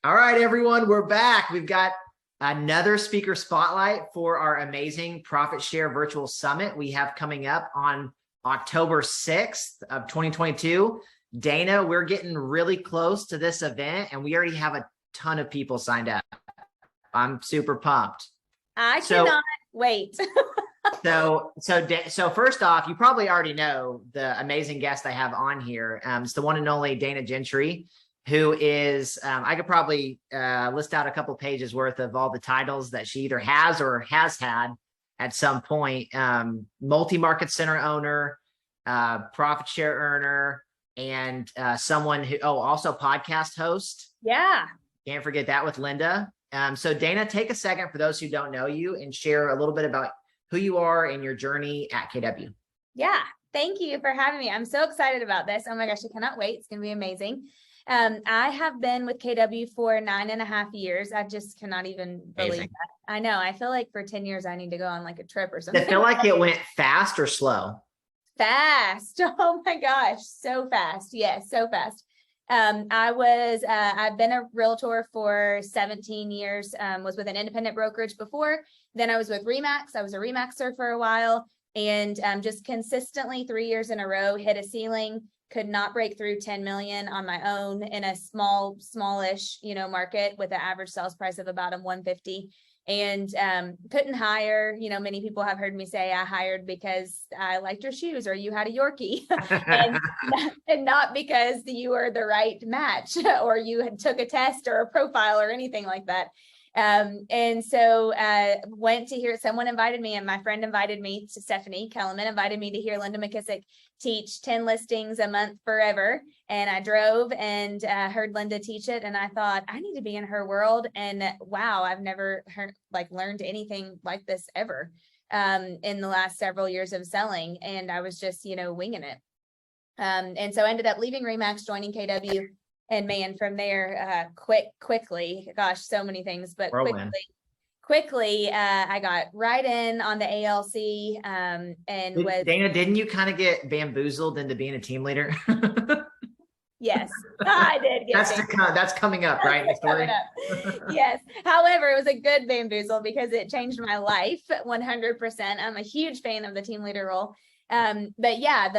All right, everyone, we're back. We've got another speaker spotlight for our amazing Profit Share Virtual Summit we have coming up on October 6th of 2022. Dana, we're getting really close to this event and we already have a ton of people signed up. I'm super pumped. I cannot wait. So first off, you probably already know the amazing guest I have on here. It's the one and only Dana Gentry, who is, I could probably list out a couple pages worth of all the titles that she either has or has had at some point. Multi-market center owner, profit share earner, and someone who, also podcast host. Yeah. Can't forget that with Linda. So Dana, take a second for those who don't know you and share a little bit about who you are and your journey at KW. Yeah. Thank you for having me. I'm so excited about this. Oh my gosh, I cannot wait. It's going to be amazing. I have been with KW for 9.5 years. I just cannot even believe that. I know. I feel like for 10 years, I need to go on like a trip or something. I feel like it went fast or slow? Fast. Oh my gosh. So fast. Yes. So fast. I've been a realtor for 17 years, was with an independent brokerage before. Then I was with Remax. I was a Remaxer for a while and just consistently 3 years in a row hit a ceiling. Could not break through 10 million on my own in a smallish, market with an average sales price of about 150, and couldn't hire. Many people have heard me say I hired because I liked your shoes or you had a Yorkie, and not because you were the right match or you had took a test or a profile or anything like that. And so went to hear, someone invited me, and my friend invited me to Stephanie Kellerman, invited me to hear Linda McKissack teach 10 listings a month forever. And I drove and heard Linda teach it. And I thought, I need to be in her world. And wow, I've never learned anything like this ever in the last several years of selling. And I was just, winging it. And so I ended up leaving Remax, joining KW. And man, from there, quickly, gosh, so many things, but quickly, I got right in on the ALC. Dana, didn't you kind of get bamboozled into being a team leader? Yes, I did. That's coming up, right? The story? Yes. However, it was a good bamboozle because it changed my life 100%. I'm a huge fan of the team leader role. But yeah,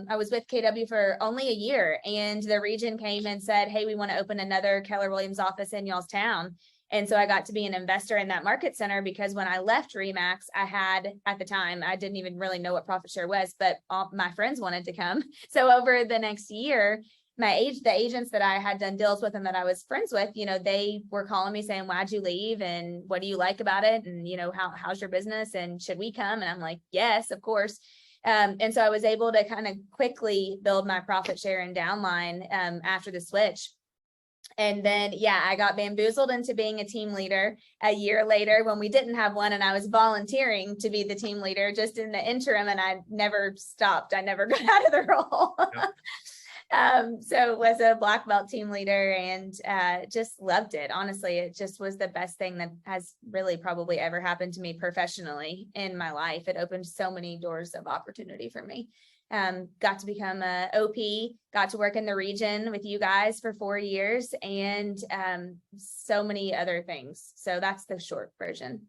I was with KW for only a year, and the region came and said, hey, we want to open another Keller Williams office in y'all's town. And so I got to be an investor in that market center, because when I left Remax, I had, at the time, I didn't even really know what profit share was, but all my friends wanted to come. So over the next year, the agents that I had done deals with and that I was friends with, they were calling me saying, why'd you leave? And what do you like about it? And, how's your business? And should we come? And I'm like, yes, of course. And so I was able to kind of quickly build my profit share and downline after the switch. And then, I got bamboozled into being a team leader a year later when we didn't have one, and I was volunteering to be the team leader just in the interim, and I never stopped. I never got out of the role. Yep. So was a black belt team leader and just loved it. Honestly, it just was the best thing that has really probably ever happened to me professionally in my life. It opened so many doors of opportunity for me. Got to become a OP, got to work in the region with you guys for 4 years, and so many other things. So that's the short version.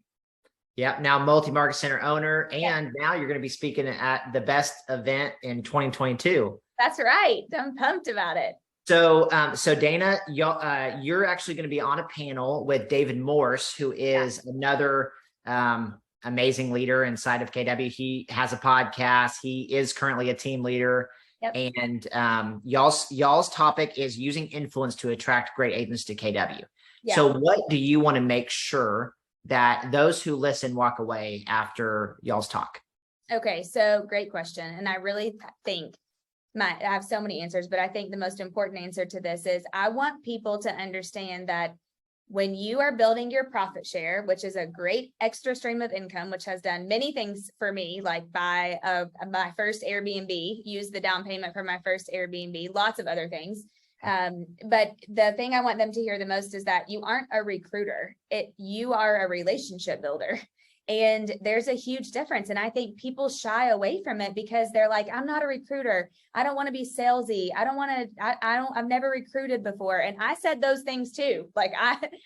Yep. Now multi-market center owner, and now you're going to be speaking at the best event in 2022. That's right. I'm pumped about it. So Dana, you're actually going to be on a panel with David Morse, who is another amazing leader inside of KW. He has a podcast. He is currently a team leader. Yep. And y'all's topic is using influence to attract great agents to KW. Yeah. So what do you want to make sure that those who listen walk away after y'all's talk? Okay, so great question. And I really think I have so many answers, but I think the most important answer to this is I want people to understand that when you are building your profit share, which is a great extra stream of income, which has done many things for me, like buy my first Airbnb, use the down payment for my first Airbnb, lots of other things. But the thing I want them to hear the most is that you aren't a recruiter. You are a relationship builder. And there's a huge difference. And I think people shy away from it because they're like, I'm not a recruiter. I don't want to be salesy. I don't want to, I've never recruited before. And I said those things too. Like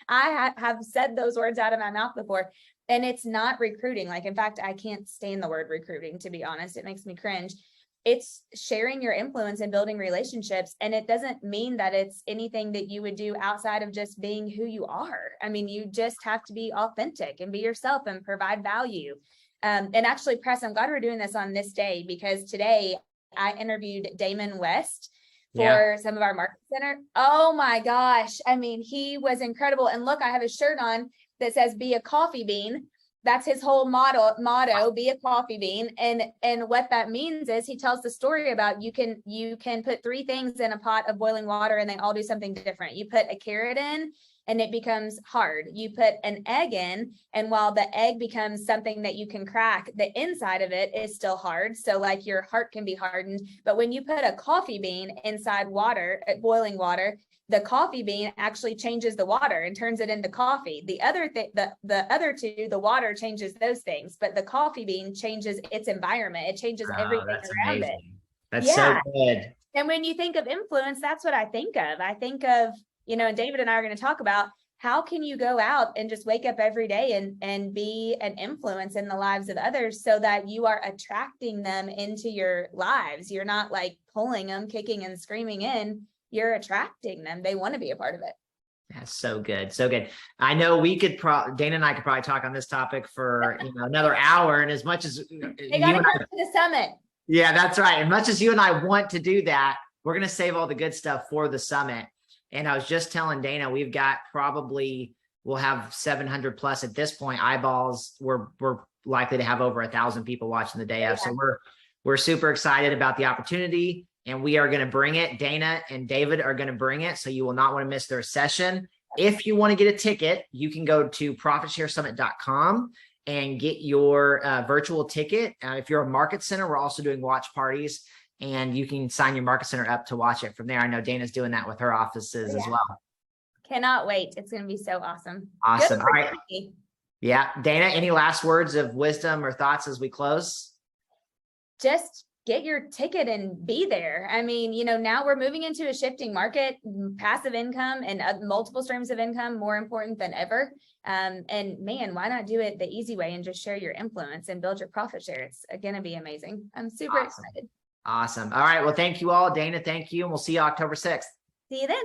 I have said those words out of my mouth before. And it's not recruiting. Like, in fact, I can't stand the word recruiting, to be honest. It makes me cringe. It's sharing your influence and building relationships. And it doesn't mean that it's anything that you would do outside of just being who you are. I mean, you just have to be authentic and be yourself and provide value. And actually, Press, I'm glad we're doing this on this day, because today I interviewed Damon West for some of our market center. Oh my gosh. I mean, he was incredible. And look, I have a shirt on that says be a coffee bean. That's his whole motto, be a coffee bean. And what that means is he tells the story about you can put 3 things in a pot of boiling water and they all do something different. You put a carrot in and it becomes hard. You put an egg in, and while the egg becomes something that you can crack, the inside of it is still hard. So like your heart can be hardened. But when you put a coffee bean inside water, boiling water, the coffee bean actually changes the water and turns it into coffee. The other thing, the other two, the water changes those things, but the coffee bean changes its environment. It changes everything around it. That's so good. And when you think of influence, that's what I think of. I think of, and David and I are going to talk about how can you go out and just wake up every day and be an influence in the lives of others so that you are attracting them into your lives. You're not like pulling them, kicking and screaming in. You're attracting them. They want to be a part of it. That's so good. So good. I know we could Dana and I could probably talk on this topic for another hour. And as much as they got to come to the summit. Yeah, that's right. As much as you and I want to do that, we're going to save all the good stuff for the summit. And I was just telling Dana, we'll have 700 plus at this point eyeballs. We're likely to have over 1,000 people watching the day of. So we're super excited about the opportunity. And we are going to bring it. Dana and David are going to bring it. So you will not want to miss their session. If you want to get a ticket, you can go to profitsharesummit.com and get your virtual ticket. If you're a market center, we're also doing watch parties, and you can sign your market center up to watch it from there. I know Dana's doing that with her offices as well. Cannot wait. It's going to be so awesome. Awesome. All right. Yeah. Dana, any last words of wisdom or thoughts as we close? Just get your ticket and be there. I mean, now we're moving into a shifting market, passive income and multiple streams of income, more important than ever. And man, why not do it the easy way and just share your influence and build your profit share? It's going to be amazing. I'm super excited. Awesome. All right. Well, thank you all. Dana, thank you. And we'll see you October 6th. See you then.